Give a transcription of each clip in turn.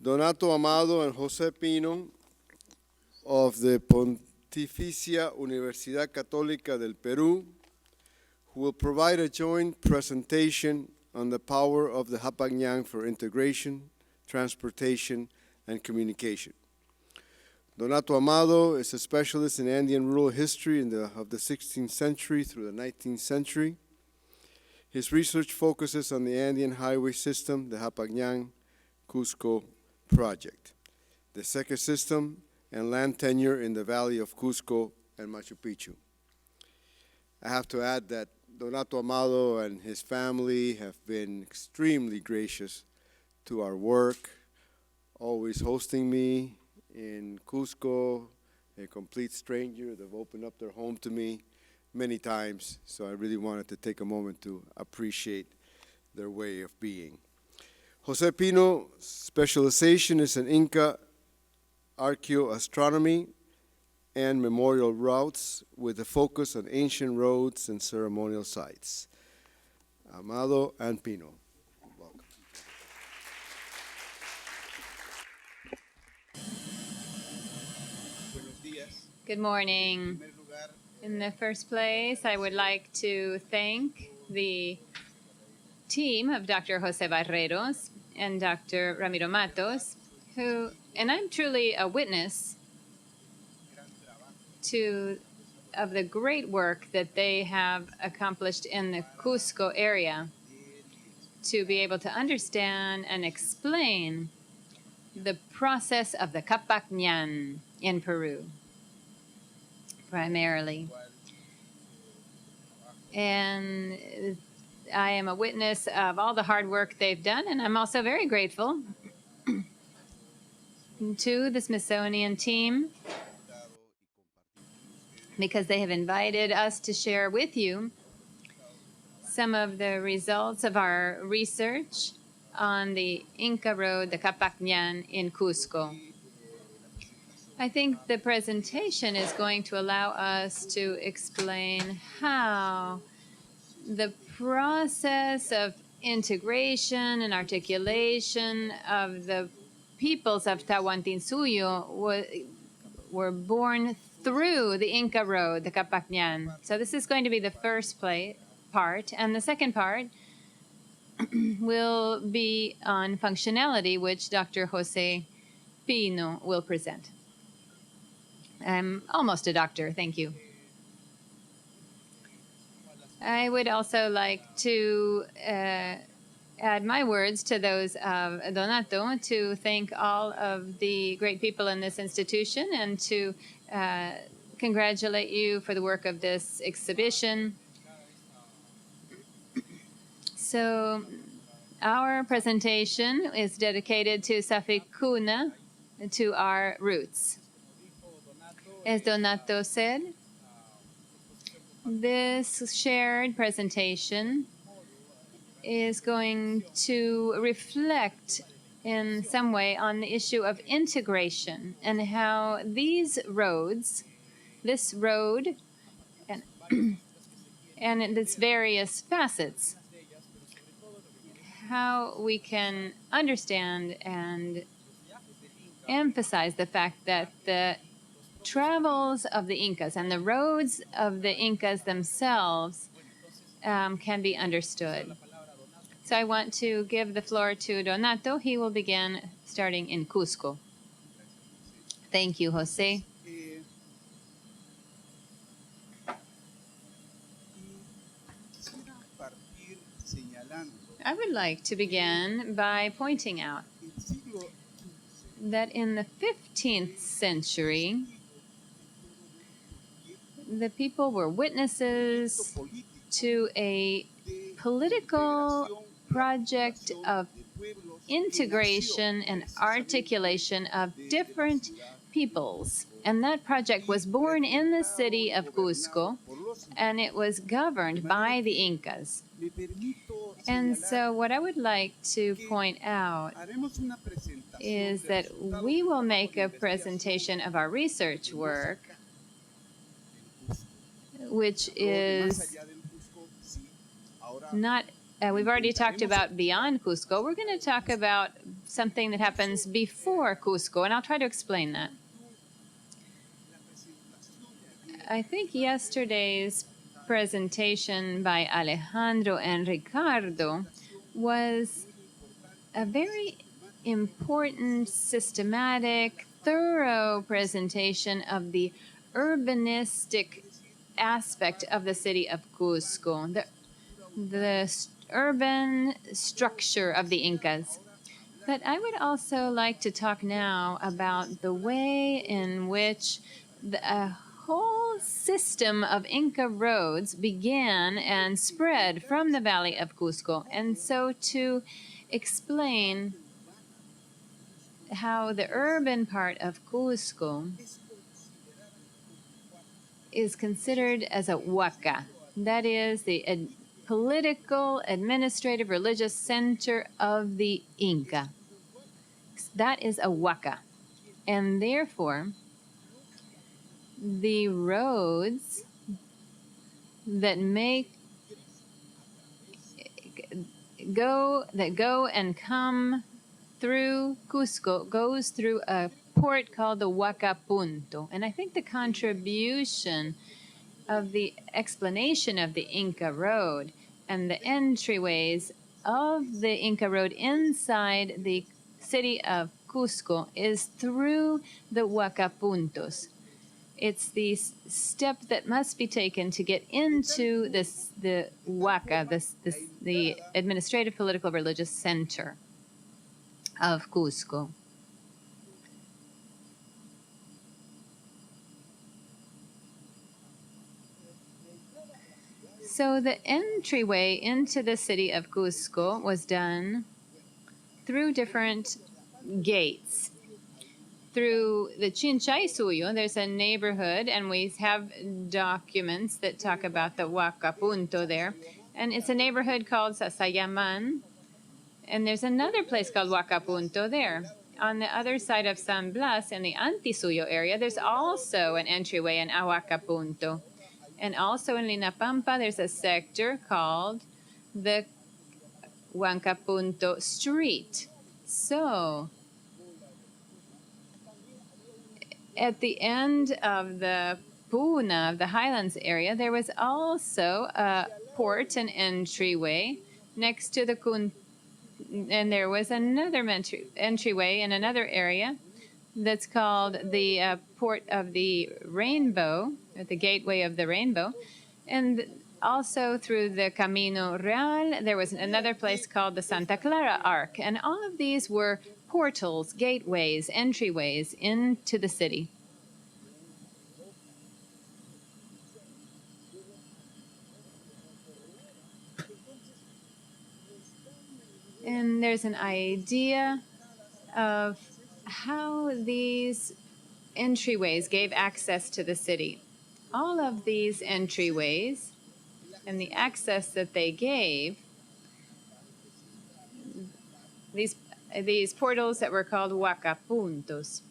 Donato Amado and Jose Pino of the Pontificia Universidad Católica del Perú, who will provide a joint presentation on the power of the Hapagñán for integration, transportation, and communication. Donato Amado is a specialist in Andean rural history of the 16th century through the 19th century. His research focuses on the Andean highway system, the Hapagñán-Cusco project, the Seca system, and land tenure in the valley of Cusco and Machu Picchu. I have to add that Donato Amado and his family have been extremely gracious to our work, always hosting me in Cusco, a complete stranger. They've opened up their home to me many times, so I really wanted to take a moment to appreciate their way of being. Jose Pino's specialization is in Inca archaeoastronomy and memorial routes with a focus on ancient roads and ceremonial sites. Amado and Pino, welcome. Good morning. In the first place, I would like to thank the team of Dr. Jose Barreros and Dr. Ramiro Matos, and I'm truly a witness of the great work that they have accomplished in the Cusco area to be able to understand and explain the process of the Hapagñán in Peru, primarily. And I am a witness of all the hard work they've done, and I'm also very grateful to the Smithsonian team because they have invited us to share with you some of the results of our research on the Inca Road, the Hapagñán in Cusco. I think the presentation is going to allow us to explain how the process of integration and articulation of the peoples of Tahuantinsuyo were born through the Inca Road, the Hapagñán. So this is going to be the first part, and the second part will be on functionality, which Dr. Jose Pino will present. I'm almost a doctor, thank you. I would also like to add my words to those of Donato to thank all of the great people in this institution and to congratulate you for the work of this exhibition. So our presentation is dedicated to Safikuna, to our roots. As Donato said, this shared presentation is going to reflect in some way on the issue of integration and how these roads, this road and its various facets, how we can understand and emphasize the fact that the travels of the Incas and the roads of the Incas themselves can be understood. So I want to give the floor to Donato. He will begin starting in Cusco. Thank you, Jose. I would like to begin by pointing out that in the 15th century, the people were witnesses to a political project of integration and articulation of different peoples. And that project was born in the city of Cusco, and it was governed by the Incas. And so what I would like to point out is that we will make a presentation of our research work, which is not, we've already talked about beyond Cusco. We're going to talk about something that happens before Cusco, and I'll try to explain that. I think yesterday's presentation by Alejandro and Ricardo was a very important, systematic, thorough presentation of the urbanistic aspect of the city of Cusco, the urban structure of the Incas. But I would also like to talk now about the way in which the whole system of Inca roads began and spread from the valley of Cusco. And so to explain how the urban part of Cusco is considered as a huaca, that is the political, administrative, religious center of the Inca. That is a huaca. And therefore, the roads that go and come through Cusco goes through a port called the Huaca Punto. And I think the contribution of the explanation of the Inca Road and the entryways of the Inca Road inside the city of Cusco is through the Huaca Puntos. It's the step that must be taken to get into the Huaca, the administrative, political, religious center of Cusco. So the entryway into the city of Cusco was done through different gates. Through the Chinchaysuyo, there's a neighborhood, and we have documents that talk about the Huaca Punto there. And it's a neighborhood called Sasayaman. And there's another place called Huaca Punto there. On the other side of San Blas, in the Antisuyo area, there's also an entryway in Huaca Punto. And also in Linapampa, there's a sector called the Huaca Punto Street. So at the end of the Puna, of the Highlands area, there was also a port and entryway next to the and there was another entryway in another area that's called the Port of the Rainbow, or the Gateway of the Rainbow. And also through the Camino Real, there was another place called the Santa Clara Arc. And all of these were portals, gateways, entryways into the city. And there's an idea of how these entryways gave access to the city. All of these entryways and the access that they gave, these portals that were called Huaca Puntos,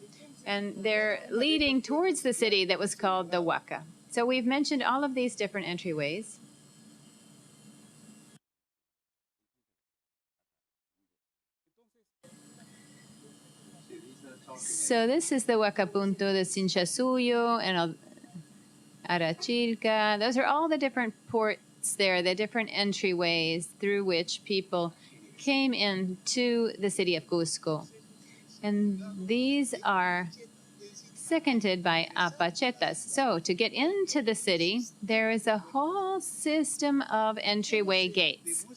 and they're leading towards the city that was called the Huaca. So we've mentioned all of these different entryways. So this is the Huaca Punto, the Chinchaysuyo, and Arachilca. Those are all the different ports there, the different entryways through which people came into the city of Cusco. And these are seconded by apachetas. So to get into the city, there is a whole system of entryway gates.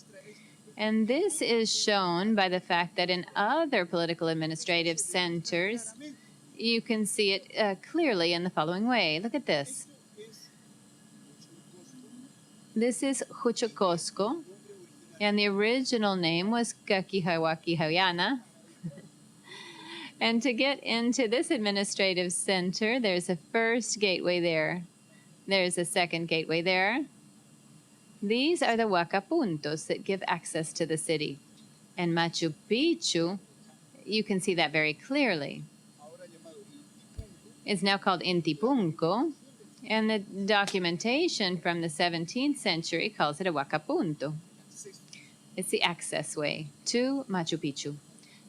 And this is shown by the fact that in other political administrative centers, you can see it clearly in the following way. Look at this. This is Huchocosco, and the original name was Caquihahuaquihayana. And to get into this administrative center, there's a first gateway there. There's a second gateway there. These are the Huaca Puntos that give access to the city. And Machu Picchu, you can see that very clearly. It's now called Intipunco, and the documentation from the 17th century calls it a Huaca Punto. It's the access way to Machu Picchu.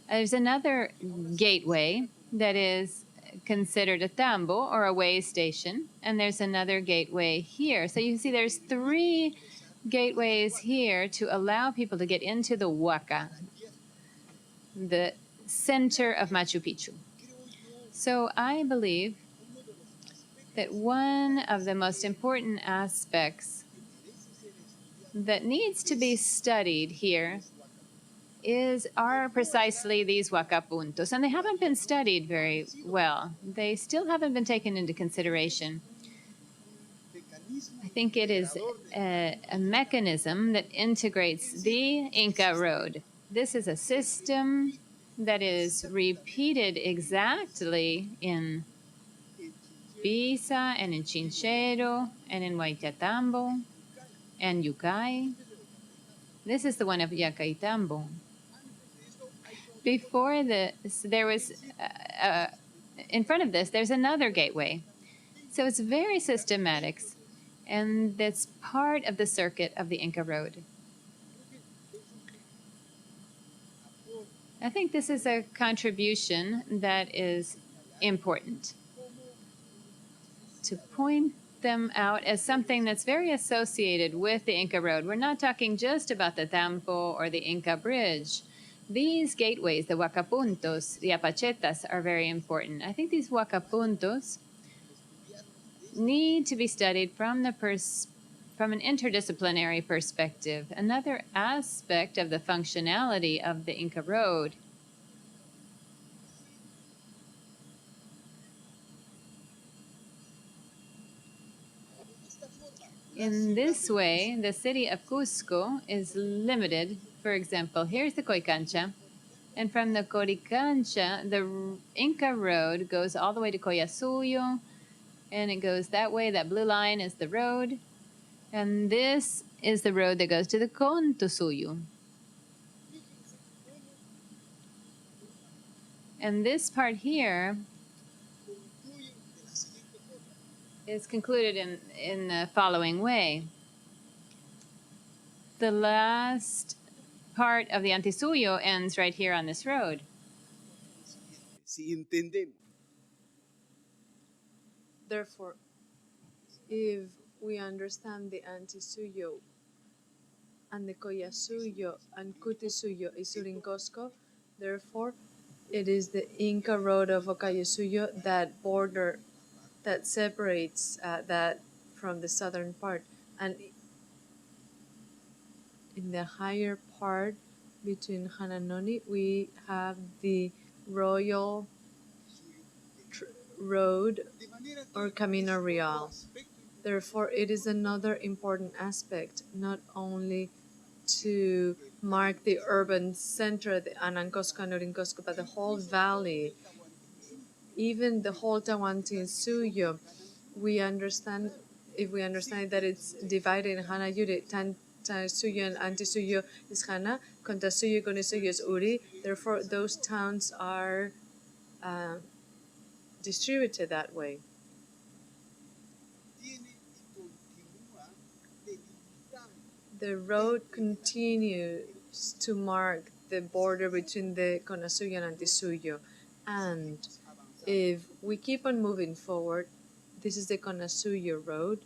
There's another gateway that is considered a tambo or a way station, and there's another gateway here. So you can see there's 3 gateways here to allow people to get into the Huaca, the center of Machu Picchu. So I believe that one of the most important aspects that needs to be studied here are precisely these huacapuntos, and they haven't been studied very well. They still haven't been taken into consideration. I think it is a mechanism that integrates the Inca Road. This is a system that is repeated exactly in Pisa and in Chinchero and in Huaychatambo and Yucay. This is the one of Yacaitambo. Before this, there was, in front of this, there's another gateway. So it's very systematic, and that's part of the circuit of the Inca Road. I think this is a contribution that is important to point them out as something that's very associated with the Inca Road. We're not talking just about the Tampo or the Inca Bridge. These gateways, the huacapuntos, the apachetas, are very important. I think these huacapuntos need to be studied from an interdisciplinary perspective. Another aspect of the functionality of the Inca Road in this way, the city of Cusco is limited. For example, here's the Coicancha, and from the Coricancha, the Inca Road goes all the way to Collasuyo, and it goes that way. That blue line is the road, and this is the road that goes to the Contosuyo. And this part here is concluded in the following way. The last part of the Antisuyo ends right here on this road. Therefore, if we understand the Antisuyo and the Collasuyo and Cutisuyo is Urincosco, therefore, it is the Inca Road of Ocayusuyo that separates that from the southern part. And in the higher part between Hananoni, we have the Royal Road or Camino Real. Therefore, it is another important aspect, not only to mark the urban center, the Anancosco and Urincosco, but the whole valley, even the whole Tahuantinsuyo. We understand, if we understand that it's divided in Hana Yuri, Tansuyo and Antisuyo is Hana, Contasuyo, Conisuyo is Uri. Therefore, those towns are distributed that way. The road continues to mark the border between the Conasuyo and Antisuyo. And if we keep on moving forward, this is the Conasuyo Road.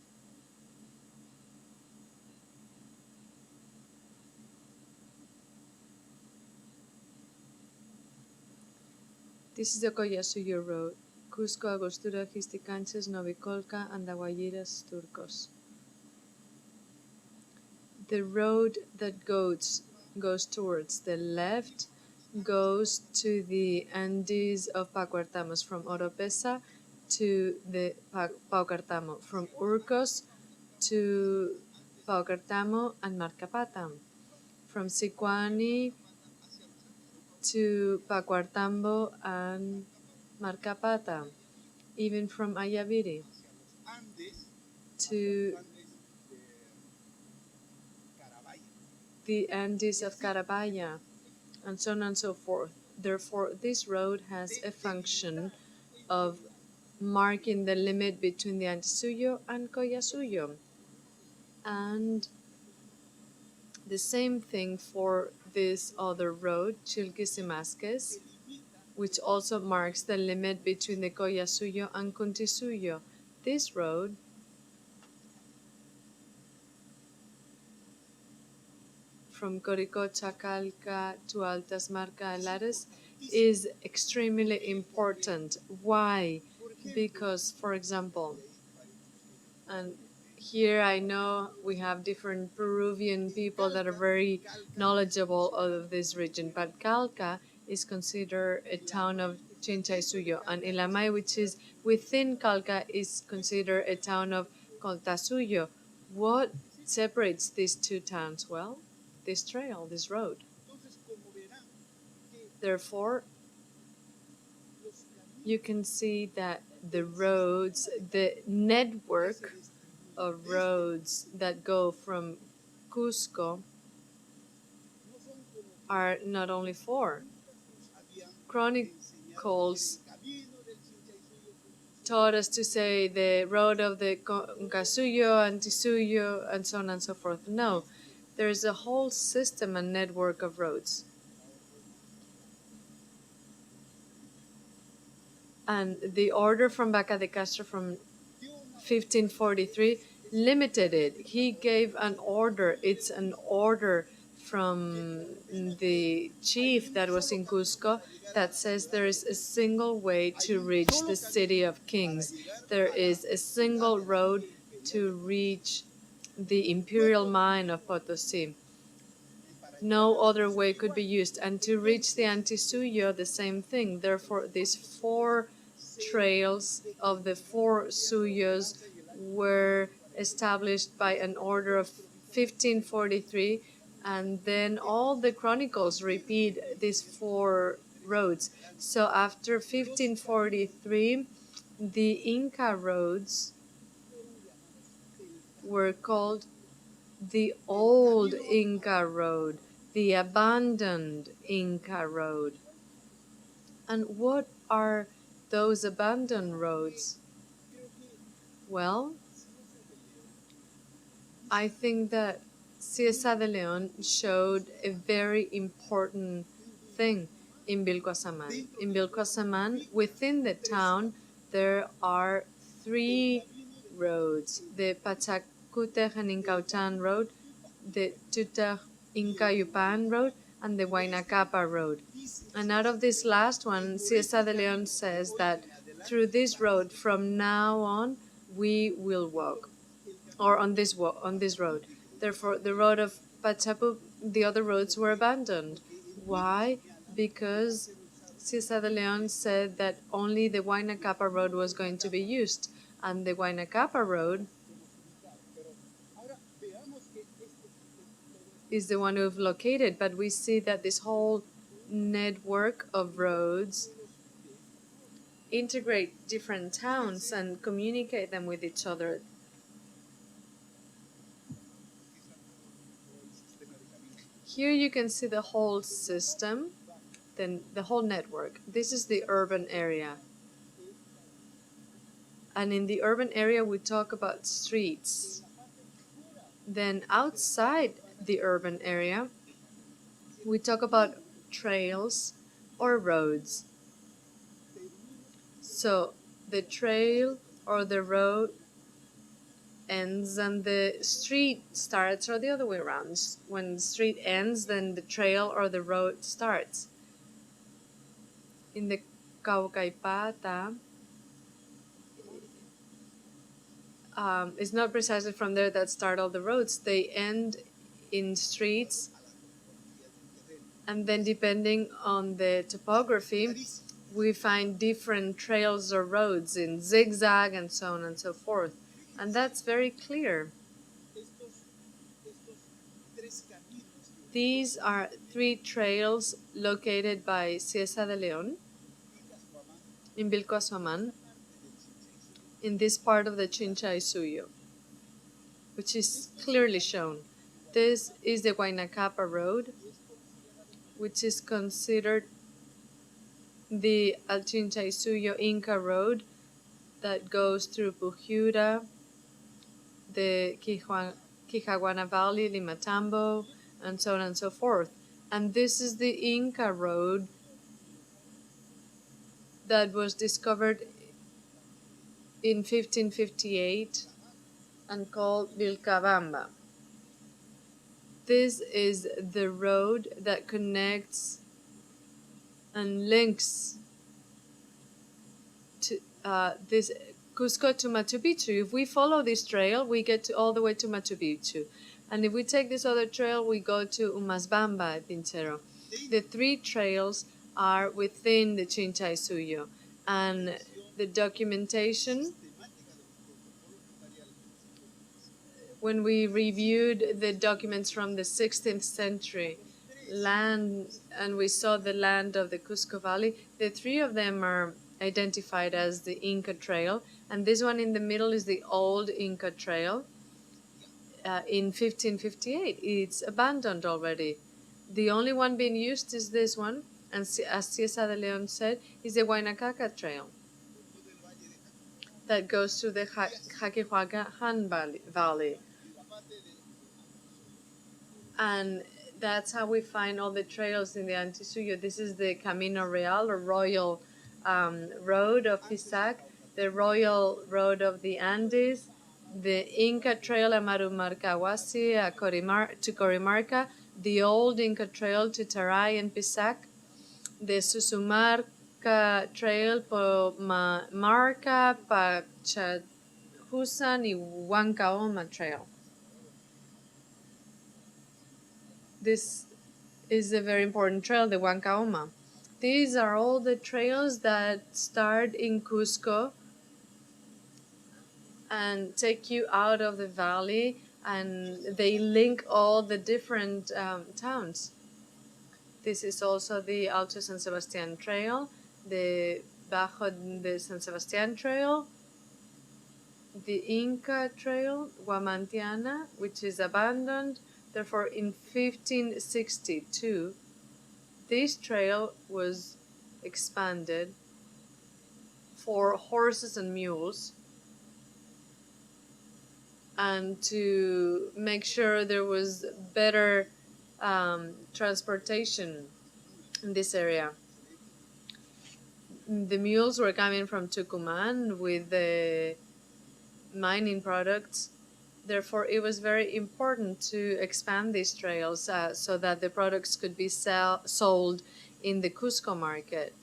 This is the Collasuyo Road. Cusco, Agostura, Xisticanches, Novicolca, and the Guayiras Turcos. The road that goes towards the left goes to the Andes of Pacuartamos, from Oropesa to the Paucartamo, from Urcos to Paucartamo and Marcapatam, from Sicuani to Pacuartambo and Marcapatam, even from Ayaviri to the Andes of Carabaya, and so on and so forth. Therefore, this road has a function of marking the limit between the Antisuyo and Collasuyo. And the same thing for this other road, Chilquisimasques, which also marks the limit between the Collasuyo and Cuntisuyo. This road from Coricocha, Calca to Altas Marca and Lares is extremely important. Why? Because, for example, and here I know we have different Peruvian people that are very knowledgeable of this region, but Calca is considered a town of Chinchaysuyo, and Ilamay, which is within Calca, is considered a town of Coltasuyo. What separates these two towns? Well, this trail, this road. Therefore, you can see that the roads, the network of roads that go from Cusco are not only four. Chronicles taught us to say the road of the Casuyo, Antisuyo, and so on and so forth. No, there is a whole system and network of roads. And the order from Vaca de Castro from 1543 limited it. He gave an order. It's an order from the chief that was in Cusco that says there is a single way to reach the city of kings. There is a single road to reach the imperial mine of Potosí. No other way could be used. And to reach the Antisuyo, the same thing. Therefore, these four trails of the four suyos were established by an order of 1543, and then all the chronicles repeat these four roads. So after 1543, the Inca roads were called the old Inca road, the abandoned Inca road. And what are those abandoned roads? Well, I think that Cieza de Leon showed a very important thing in Vilcoasamán. In Vilcoasamán, within the town, there are three roads: the Pachacútec and Incauchan road, the Tutec Incayupan road, and the Huayna road. And out of this last one, Cieza de Leon says that through this road, from now on, we will walk, or on this road. Therefore, the road of Pachapu, the other roads were abandoned. Why? Because Cieza de Leon said that only the Huayna road was going to be used, and the Huayna road is the one we've located, but we see that this whole network of roads integrate different towns and communicate them with each other. Here you can see the whole system, then the whole network. This is the urban area. And in the urban area, we talk about streets. Then outside the urban area, we talk about trails or roads. So the trail or the road ends and the street starts, or the other way around. When the street ends, then the trail or the road starts. In the Caucaipata, it's not precisely from there that start all the roads. They end in streets, and then depending on the topography, we find different trails or roads in zigzag and so on and so forth. And that's very clear. These are three trails located by Cieza de Leon in Vilcoasamán, in this part of the Chinchaysuyo, which is clearly shown. This is the Huayna road, which is considered the Chinchaysuyo Inca road that goes through Pujura, the Quijaguana Valley, Limatambo, and so on and so forth. And this is the Inca road that was discovered in 1558 and called Vilcabamba. This is the road that connects and links to this Cusco to Machu Picchu. If we follow this trail, we get all the way to Machu Picchu. And if we take this other trail, we go to Umasbamba, Pintero. The three trails are within the Chincha Suyo. And the documentation, when we reviewed the documents from the 16th century land, and we saw the land of the Cusco Valley, the three of them are identified as the Inca Trail, and this one in the middle is the old Inca Trail. In 1558, it's abandoned already. The only one being used is this one, and as Ciesa de Leon said, is the Huaynacaca Trail that goes to the Jaquihuaca Han Valley. And that's how we find all the trails in the Antisuyo. This is the Camino Real, or Royal Road of Pisac, the Royal Road of the Andes, the Inca Trail Amarumarcahuasi to Corimarca, the old Inca Trail to Taray and Pisac, the Susumarca Trail por Marca, Pachajusan y Huancaoma Trail. This is a very important trail, the Huancaoma. These are all the trails that start in Cusco and take you out of the valley, and they link all the different towns. This is also the Alto San Sebastian Trail, the Bajo de San Sebastian Trail, the Inca Trail, Huamantiana, which is abandoned. Therefore, in 1562, this trail was expanded for horses and mules, and to make sure there was better transportation in this area. The mules were coming from Tucumán with the mining products. Therefore, it was very important to expand these trails so that the products could be sold in the Cusco market.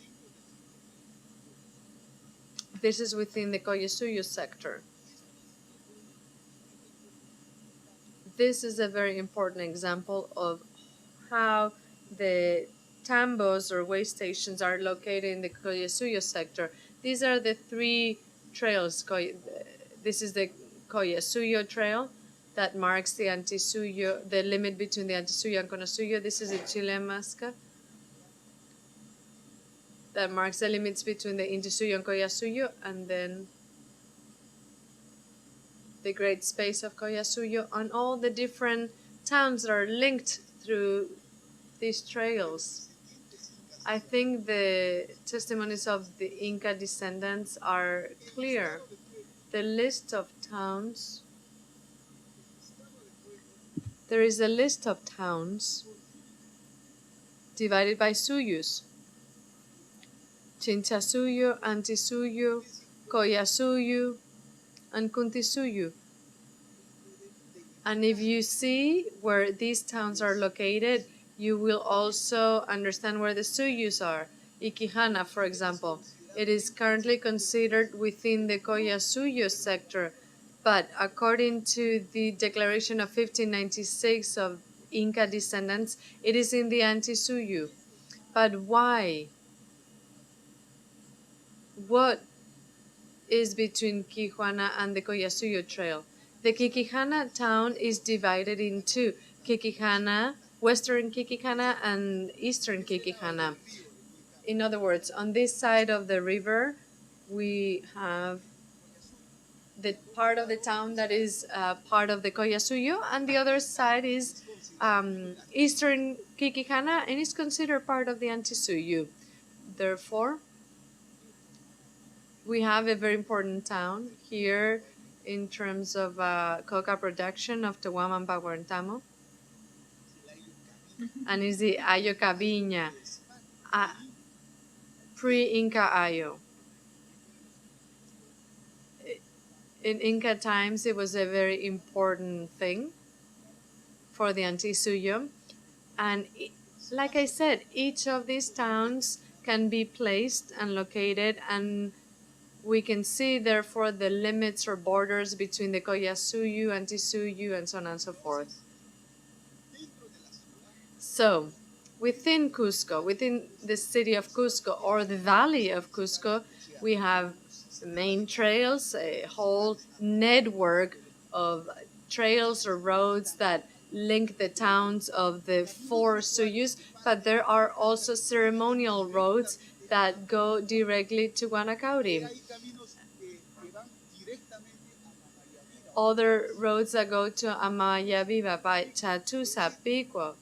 This is within the Collasuyo sector. This is a very important example of how the tambos or way stations are located in the Collasuyo sector. These are the three trails. This is the Collasuyo Trail that marks the Antisuyo, the limit between the Antisuyo and Conasuyo. This is the Chilemasca that marks the limits between the Intisuyo and Collasuyo, and then the great space of Collasuyo, and all the different towns that are linked through these trails. I think the testimonies of the Inca descendants are clear. The list of towns, there is a list of towns divided by suyos: Chinchasuyo, Antisuyo, Collasuyo, and Kuntisuyo. And if you see where these towns are located, you will also understand where the suyos are. Iquijana, for example, it is currently considered within the Collasuyo sector, but according to the declaration of 1596 of Inca descendants, it is in the Antisuyo. But why? What is between Quijuana and the Collasuyo Trail? The Quiquijana town is divided into Quiquijana, Western Quiquijana, and Eastern Quiquijana. In other words, on this side of the river, we have the part of the town that is part of the Collasuyo, and the other side is Eastern Quiquijana, and is considered part of the Antisuyo. Therefore, we have a very important town here in terms of coca production of Tehuaman Pahuantamo. and is the Ayo Cabiña, pre-Inca Ayo. In Inca times, it was a very important thing for the Antisuyo. And like I said, each of these towns can be placed and located, and we can see, therefore, the limits or borders between the Collasuyu, Antisuyu, and so on and so forth. So, within Cusco, within the city of Cusco or the valley of Cusco, we have main trails, a whole network of trails or roads that link the towns of the 4 Suyus, but there are also ceremonial roads that go directly to Guanacauri. Other roads that go to Amaya Viva, by Chatusa, Pico,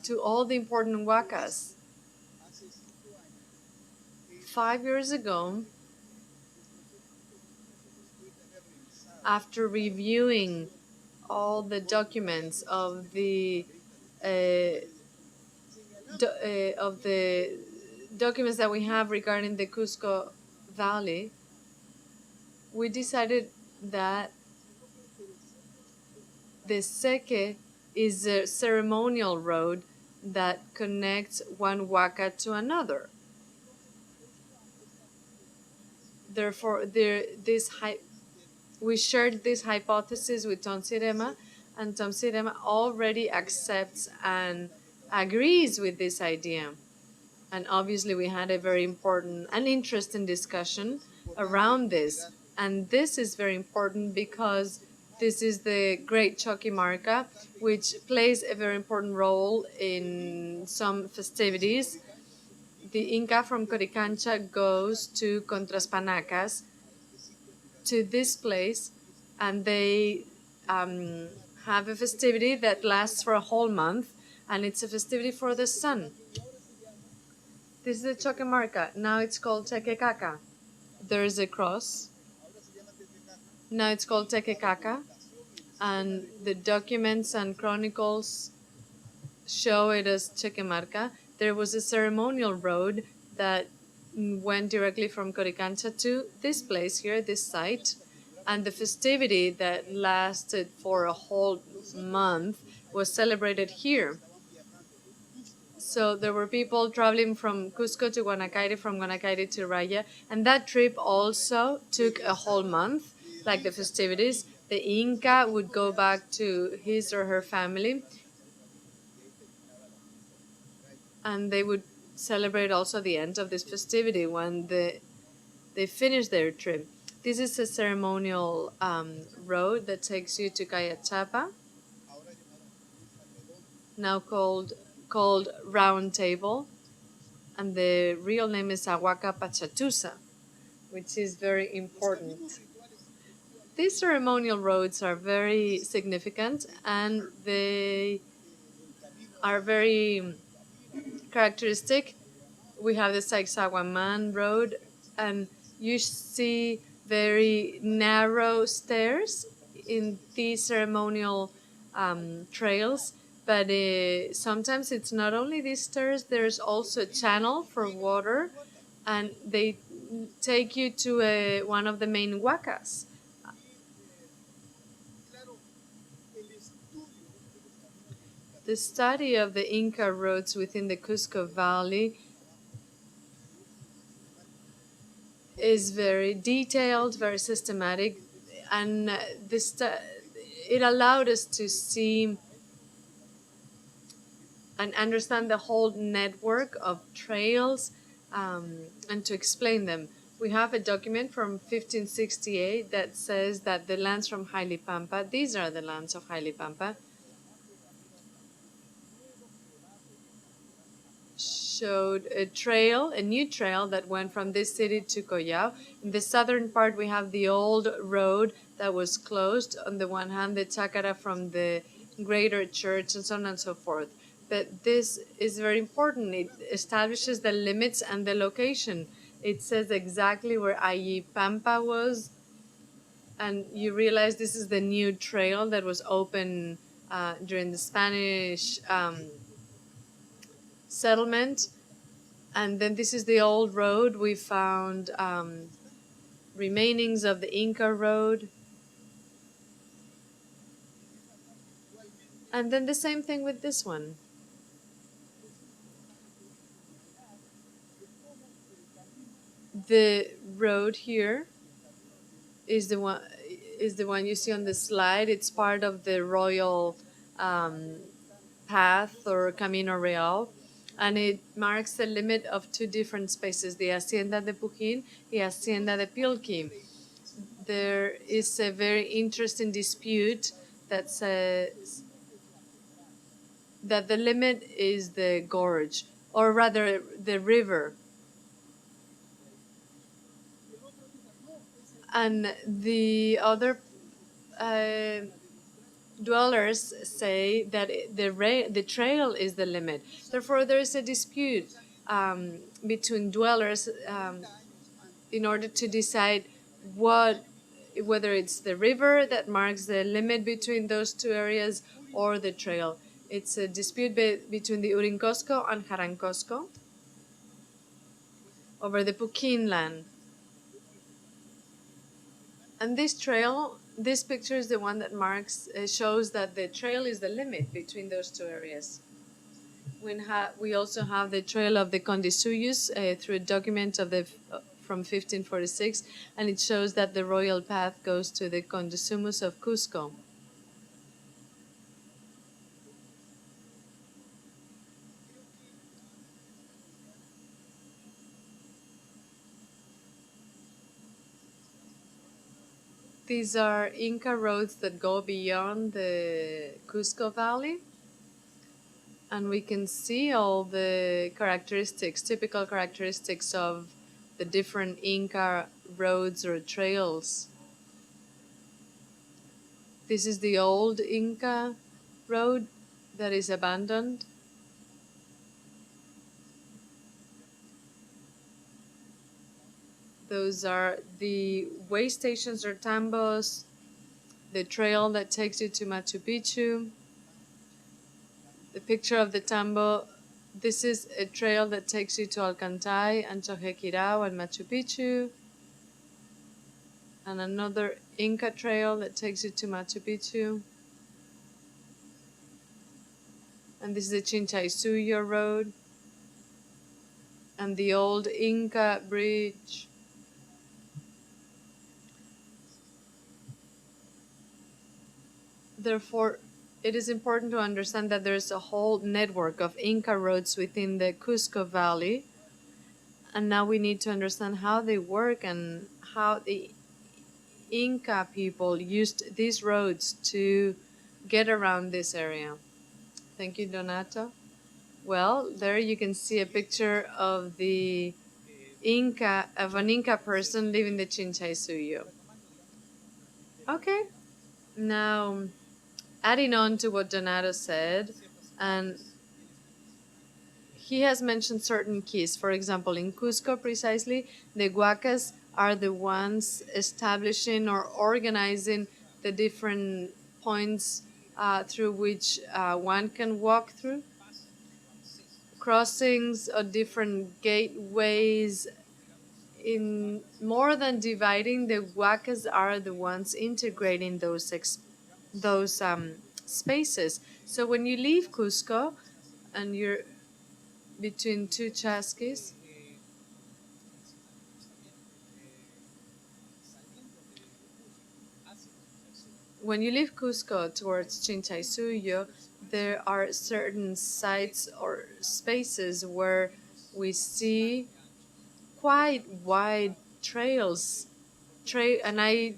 to all the important huacas. 5 years ago, after reviewing all the documents of the documents that we have regarding the Cusco Valley, we decided that the Seque is a ceremonial road that connects one huaca to another. Therefore, we shared this hypothesis with Tom Sirema, and Tom Sirema already accepts and agrees with this idea. And obviously, we had a very important and interesting discussion around this. And this is very important because this is the Great Choquimarca, which plays a very important role in some festivities. The Inca from Coricancha goes to Contraspanacas, to this place, and they have a festivity that lasts for a whole month, and it's a festivity for the sun. This is the Choquimarca. Now it's called Tequecaca. There is a cross. Now it's called Tequecaca, and the documents and chronicles show it as Choquimarca. There was a ceremonial road that went directly from Coricancha to this place here, this site, and the festivity that lasted for a whole month was celebrated here. So there were people traveling from Cusco to Guanacairi, from Guanacairi to Raya, and that trip also took a whole month, like the festivities. The Inca would go back to his or her family, and they would celebrate also the end of this festivity when they finish their trip. This is a ceremonial road that takes you to Cayachapa, now called Round Table, and the real name is Ahuaca Pachatusa, which is very important. These ceremonial roads are very significant, and they are very characteristic. We have the Sacsayhuaman Road, and you see very narrow stairs in these ceremonial trails. But sometimes it's not only these stairs, there's also a channel for water, and they take you to one of the main huacas. The study of the Inca roads within the Cusco Valley is very detailed, very systematic, and it allowed us to see and understand the whole network of trails and to explain them. We have a document from 1568 that says that the lands from Haile Pampa, these are the lands of Haile Pampa, showed a new trail that went from this city to Collao. In the southern part, we have the old road that was closed. On the one hand, the Chacara from the greater church and so on and so forth. But this is very important. It establishes the limits and the location. It says exactly where Ayi Pampa was, and you realize this is the new trail that was open during the Spanish settlement. And then this is the old road. We found remainings of the Inca road. And then the same thing with this one. The road here is the one you see on the slide. It's part of the royal path or Camino Real, and it marks the limit of two different spaces, the Hacienda de Pujín and Hacienda de Pilqui. There is a very interesting dispute that says that the limit is the gorge, or rather the river. And the other dwellers say that the trail is the limit. Therefore, there is a dispute between dwellers in order to decide whether it's the river that marks the limit between those two areas or the trail. It's a dispute between the Urincosco and Jarancosco over the Puquín land. And this trail, this picture is the one that shows that the trail is the limit between those two areas. We also have the trail of the Condisuyos through a document from 1546, and it shows that the royal path goes to the Condisumus of Cusco. These are Inca roads that go beyond the Cusco Valley. And we can see all the typical characteristics of the different Inca roads or trails. This is the old Inca road that is abandoned. Those are the way stations or tambos, the trail that takes you to Machu Picchu. The picture of the tambo, this is a trail that takes you to Alcantay and Choquequirao and Machu Picchu. And another Inca trail that takes you to Machu Picchu. And this is the Chinchaysuyo road. And the old Inca bridge. Therefore, it is important to understand that there's a whole network of Inca roads within the Cusco Valley. And now we need to understand how they work and how the Inca people used these roads to get around this area. Thank you, Donato. Well, there you can see a picture of an Inca person living the Chinchaysuyo. Okay, now adding on to what Donato said, and he has mentioned certain keys. For example, in Cusco, precisely, the Huacas are the ones establishing or organizing the different points through which one can walk through. Crossings or different gateways. In more than dividing, the Huacas are the ones integrating those spaces. So when you leave Cusco and you're between two chasquis, when you leave Cusco towards Chinchaysuyo, there are certain sites or spaces where we see quite wide trails. And I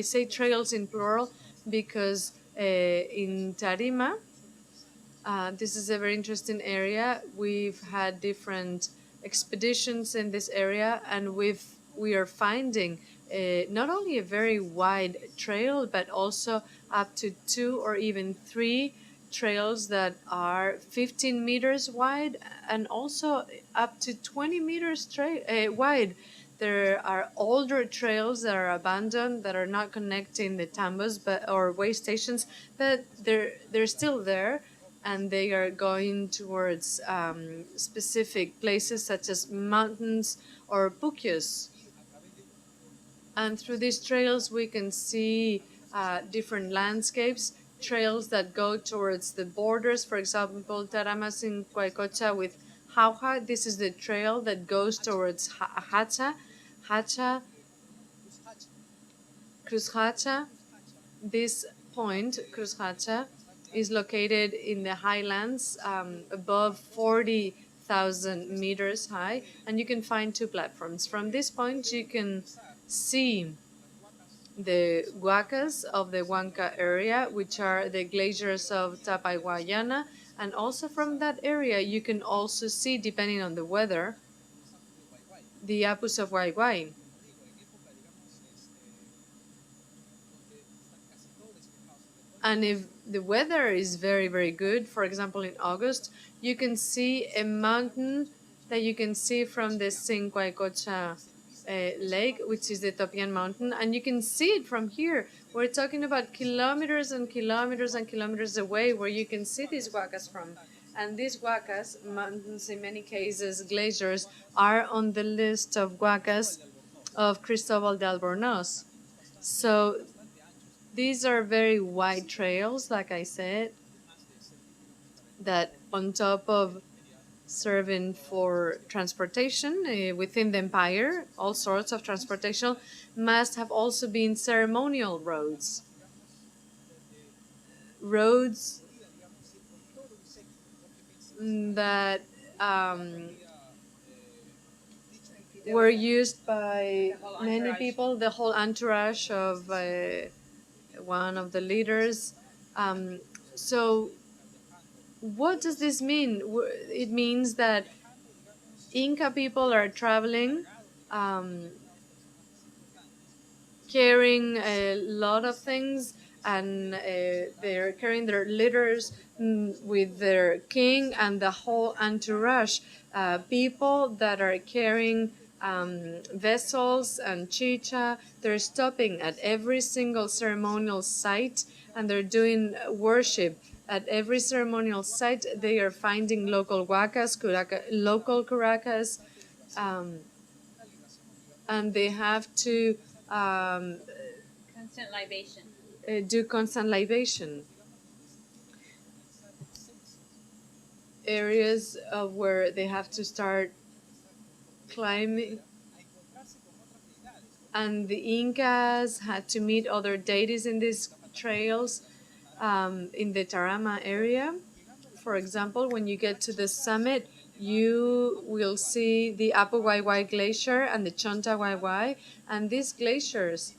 say trails in plural because in Tarima, this is a very interesting area. We've had different expeditions in this area, and we are finding not only a very wide trail, but also up to 2 or even 3 trails that are 15 meters wide and also up to 20 meters wide. There are older trails that are abandoned, that are not connecting the tambos or way stations, but they're still there, and they are going towards specific places such as mountains or pukyos. And through these trails, we can see different landscapes, trails that go towards the borders. For example, Taramas in Cuaycocha with Jauja. This is the trail that goes towards Hacha. Hacha, Cruz Hacha. This point, Cruz Hacha, is located in the highlands above 40,000 meters high, and you can find two platforms. From this point, you can see the huacas of the Huanca area, which are the glaciers of Tapayguayana, and also from that area you can also see, depending on the weather, the Apus of Guayguay. And if the weather is very, very good, for example, in August, you can see a mountain that you can see from the Sinquaycocha lake, which is the Topian Mountain, and you can see it from here. We're talking about kilometers and kilometers and kilometers away where you can see these huacas from. And these huacas, mountains in many cases, glaciers, are on the list of huacas of Cristobal de Albornoz. So these are very wide trails, like I said, that on top of serving for transportation within the empire, all sorts of transportation, must have also been ceremonial roads. Roads that were used by many people, the whole entourage of one of the leaders. So what does this mean? It means that Inca people are traveling, carrying a lot of things, and they're carrying their litters with their king and the whole entourage. People that are carrying vessels and chicha, they're stopping at every single ceremonial site, and they're doing worship. At every ceremonial site, they are finding local huacas, local curacas, and they have to Constant libation. do constant libation. Areas where they have to start climbing. And the Incas had to meet other deities in these trails in the Tarama area. For example, when you get to the summit, you will see the Apu Guayguay Glacier and the Chonta Guayguay. And these glaciers,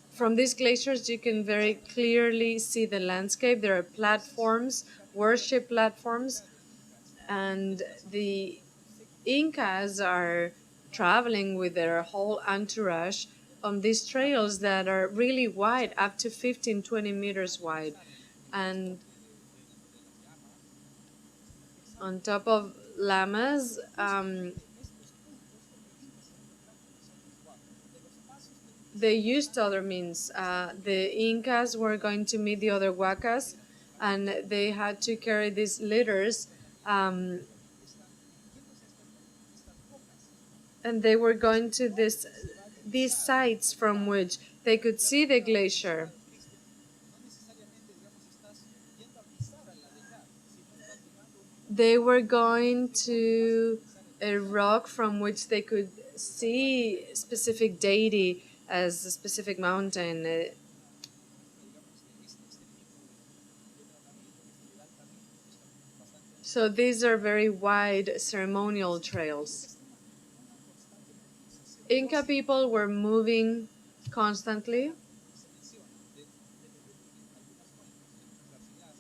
from these glaciers, you can very clearly see the landscape. There are platforms, worship platforms, and the Incas are traveling with their whole entourage on these trails that are really wide, up to 15, 20 meters wide. And on top of llamas, they used other means. The Incas were going to meet the other huacas, and they had to carry these litters, and they were going to these sites from which they could see the glacier. They were going to a rock from which they could see specific deity as a specific mountain. So these are very wide ceremonial trails. Inca people were moving constantly.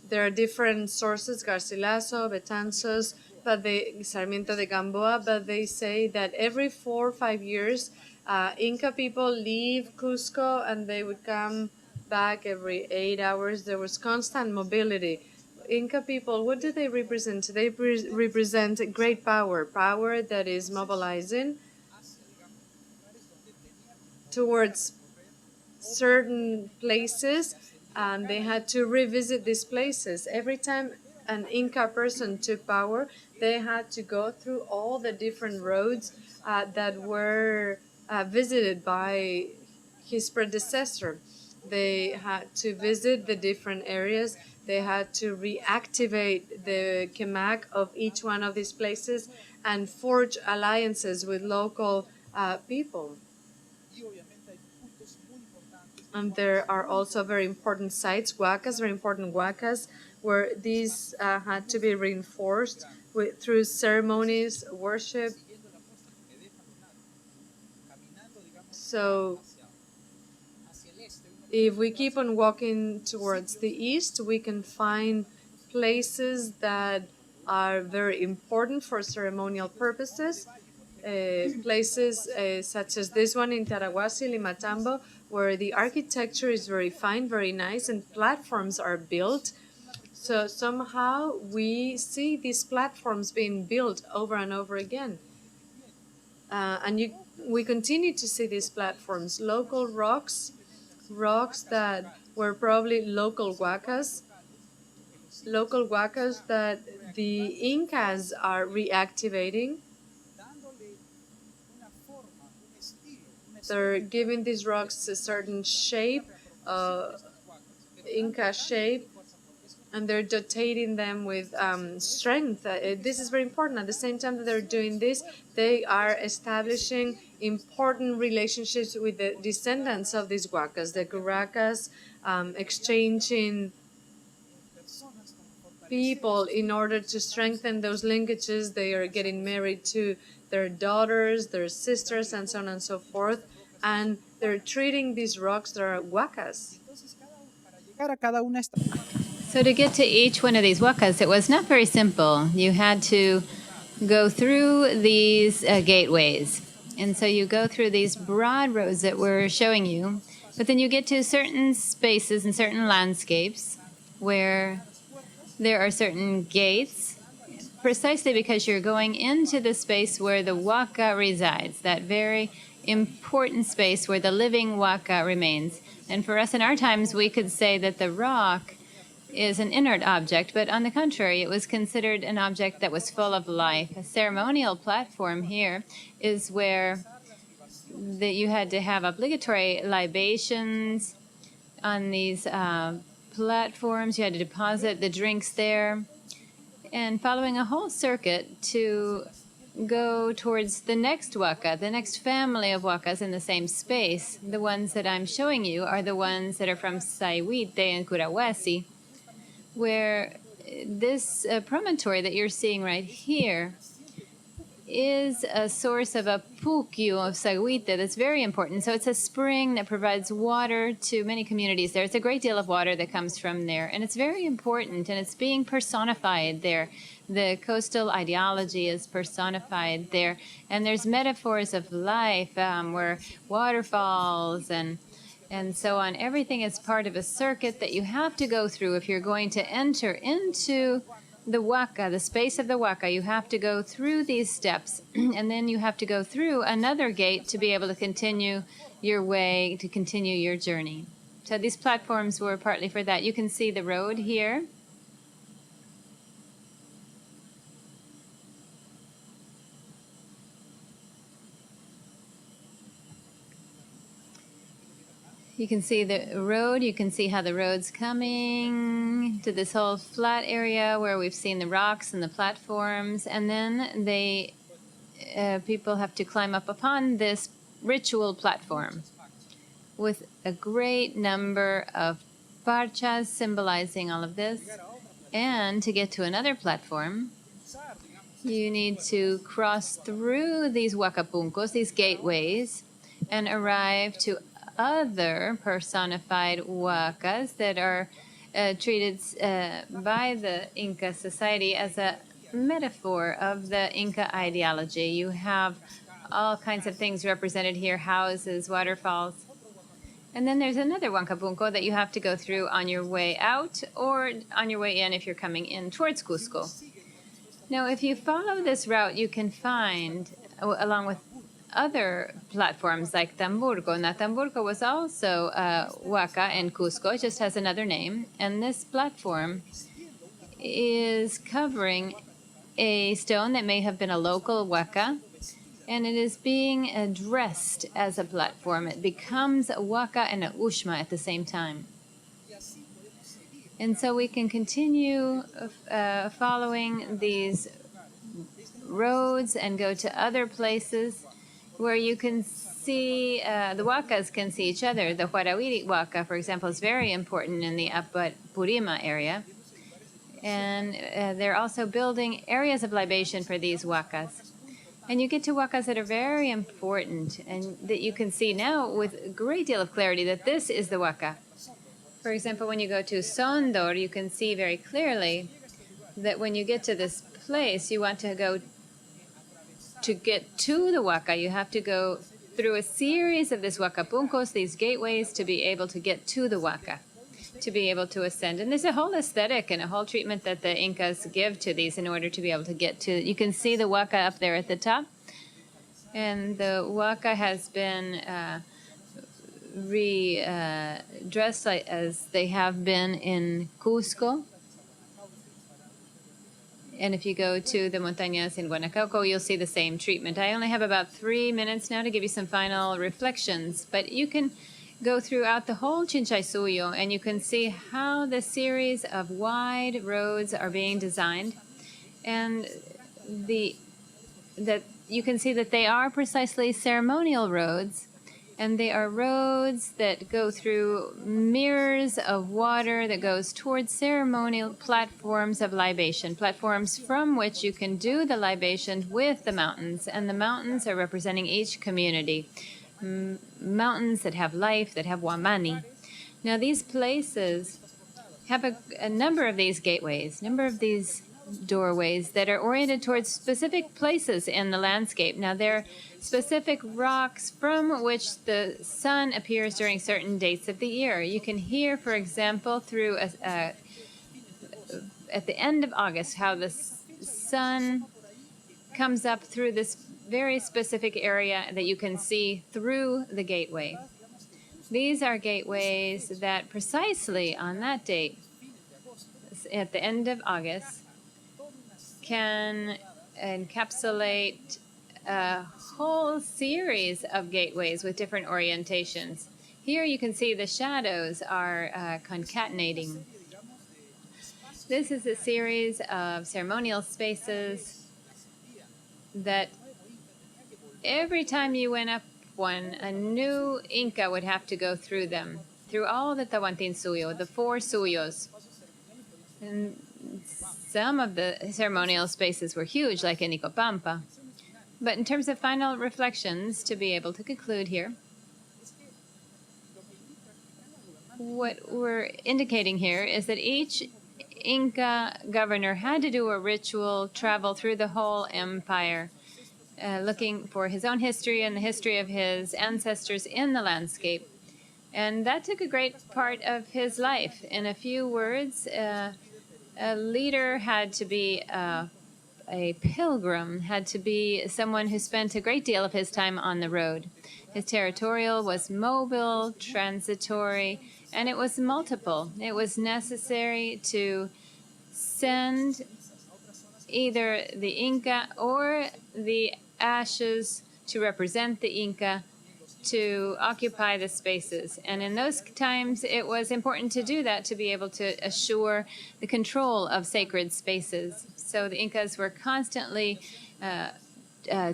There are different sources, Garcilaso, Betanzos, Sarmiento de Gamboa, but they say that every 4 or 5 years, Inca people leave Cusco and they would come back every 8 hours. There was constant mobility. Inca people, what do they represent? They represent great power, power that is mobilizing, towards certain places, and they had to revisit these places. Every time an Inca person took power, they had to go through all the different roads that were visited by his predecessor. They had to visit the different areas. They had to reactivate the Kemak of each one of these places and forge alliances with local people. And there are also very important sites, huacas, very important huacas, where these had to be reinforced through ceremonies, worship. So if we keep on walking towards the east, we can find places that are very important for ceremonial purposes. Places such as this one in Tarahuasi, Limatambo, where the architecture is very fine, very nice, and platforms are built. So somehow we see these platforms being built over and over again. We continue to see these platforms, local rocks that were probably local huacas that the Incas are reactivating. They're giving these rocks a certain shape, Inca shape, and they're dotating them with strength. This is very important. At the same time that they're doing this, they are establishing important relationships with the descendants of these huacas, the Curacas, exchanging people in order to strengthen those linkages. They are getting married to their daughters, their sisters, and so on and so forth. And they're treating these rocks that are huacas. So to get to each one of these huacas, it was not very simple. You had to go through these gateways. And so you go through these broad roads that we're showing you, but then you get to certain spaces and certain landscapes where there are certain gates, precisely because you're going into the space where the huaca resides, that very important space where the living huaca remains. And for us in our times, we could say that the rock is an inert object, but on the contrary, it was considered an object that was full of life. A ceremonial platform here is where you had to have obligatory libations on these platforms. You had to deposit the drinks there, and following a whole circuit to go towards the next huaca, the next family of huacas in the same space. The ones that I'm showing you are the ones that are from Sayhuite and Curahuasi, where this promontory that you're seeing right here is a source of a pu'ukiu of Sayhuite that's very important. So it's a spring that provides water to many communities there. It's a great deal of water that comes from there, and it's very important, and it's being personified there. The coastal ideology is personified there, and there's metaphors of life where waterfalls and so on. Everything is part of a circuit that you have to go through if you're going to enter into the huaca, the space of the huaca. You have to go through these steps, and then you have to go through another gate to be able to continue your way, to continue your journey. So these platforms were partly for that. You can see the road here. You can see the road. You can see how the road's coming to this whole flat area where we've seen the rocks and the platforms. And then people have to climb up upon this ritual platform with a great number of parchas symbolizing all of this. And to get to another platform, you need to cross through these huacapuncos, these gateways, and arrive to other personified huacas that are treated by the Inca society as a metaphor of the Inca ideology. You have all kinds of things represented here, houses, waterfalls. And then there's another huacapunco that you have to go through on your way out or on your way in if you're coming in towards Cusco. Now, if you follow this route, you can find, along with other platforms like Tamburco. Now, Tamburco was also a huaca in Cusco, it just has another name. And this platform is covering a stone that may have been a local huaca, and it is being addressed as a platform. It becomes a huaca and a uxma at the same time. And so we can continue following these roads and go to other places where you can see, the huacas can see each other. The Huarawiri huaca, for example, is very important in the Apurima area. And they're also building areas of libation for these huacas. And you get to huacas that are very important and that you can see now with a great deal of clarity that this is the huaca. For example, when you go to Sondor, you can see very clearly that when you get to this place, you want to go to get to the huaca, you have to go through a series of these huacapuncos, these gateways, to be able to get to the huaca, to be able to ascend. And there's a whole aesthetic and a whole treatment that the Incas give to these in order to be able to get to. You can see the huaca up there at the top. And the huaca has been redressed as they have been in Cusco. And if you go to the montañas in Guanacaco, you'll see the same treatment. I only have about 3 minutes now to give you some final reflections, but you can go throughout the whole Chinchaysuyo and you can see how the series of wide roads are being designed, and that you can see that they are precisely ceremonial roads, and they are roads that go through mirrors of water that goes towards ceremonial platforms of libation, platforms from which you can do the libation with the mountains, and the mountains are representing each community. Mountains that have life, that have wamani. Now these places have a number of these gateways, number of these doorways that are oriented towards specific places in the landscape. Now they're specific rocks from which the sun appears during certain dates of the year. You can hear, for example, through at the end of August, how the sun comes up through this very specific area that you can see through the gateway. These are gateways that precisely on that date, at the end of August, can encapsulate a whole series of gateways with different orientations. Here you can see the shadows are concatenating. This is a series of ceremonial spaces that every time you went up one, a new Inca would have to go through them, through all the Tawantinsuyo, the 4 suyos. And some of the ceremonial spaces were huge, like in Icopampa. But in terms of final reflections, to be able to conclude here, what we're indicating here is that each Inca governor had to do a ritual travel through the whole empire, looking for his own history and the history of his ancestors in the landscape. And that took a great part of his life. In a few words, a leader had to be a pilgrim, had to be someone who spent a great deal of his time on the road. His territorial was mobile, transitory, and it was multiple. It was necessary to send either the Inca or the ashes to represent the Inca to occupy the spaces. And in those times, it was important to do that to be able to assure the control of sacred spaces. So the Incas were constantly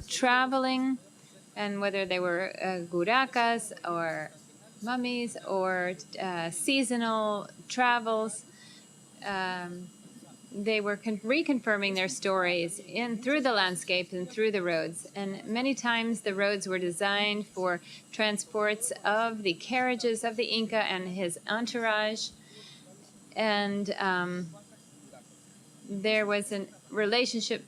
traveling, and whether they were guracas or mummies or seasonal travels, they were reconfirming their stories through the landscape and through the roads. And many times the roads were designed for transports of the carriages of the Inca and his entourage. And there was a relationship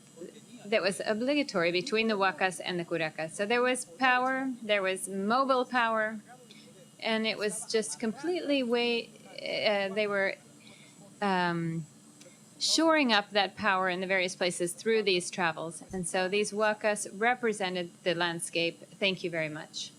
that was obligatory between the huacas and the curacas. So there was power, there was mobile power, and it was just completely they were shoring up that power in the various places through these travels. And so these wakas represented the landscape. Thank you very much.